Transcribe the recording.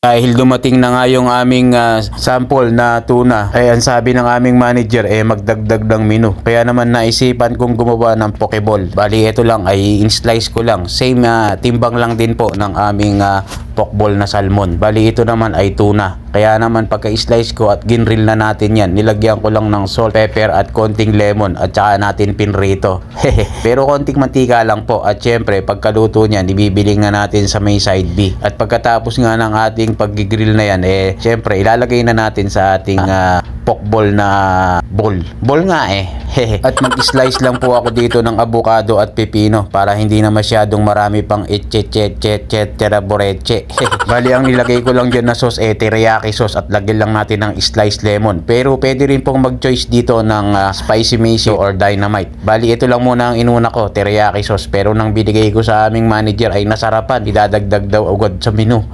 Dahil dumating na nga yung aming sample na tuna, ay ang sabi ng aming manager magdagdag ng menu. Kaya naman naisipan kong gumawa ng pokeball. Bali ito lang ay in-slice ko lang. Same timbang lang din po ng aming pokeball na salmon. Bali ito naman ay tuna. Kaya naman pagka-slice ko at ginrill na natin yan, nilagyan ko lang ng salt, pepper at konting lemon at saka natin pinrito. Pero konting mantika lang po at syempre pagkaluto niyan, ibibiling na natin sa may side B. At pagkatapos nga ng ating pag-grill na yan, syempre ilalagay na natin sa ating pokeball na bowl. Bowl nga At mag-slice lang po ako dito ng avocado at pepino para hindi na masyadong marami pang etchetchetchetcheraboreche. Bali ang nilagay ko lang dyan na sauce teriyaki sauce at lagyan lang natin ng sliced lemon. Pero pwede rin pong mag-choice dito ng spicy mayo or dynamite. Bali ito lang muna ang inuna ko, teriyaki sauce. Pero nang binigay ko sa aming manager ay nasarapan, idadagdag daw agad sa menu.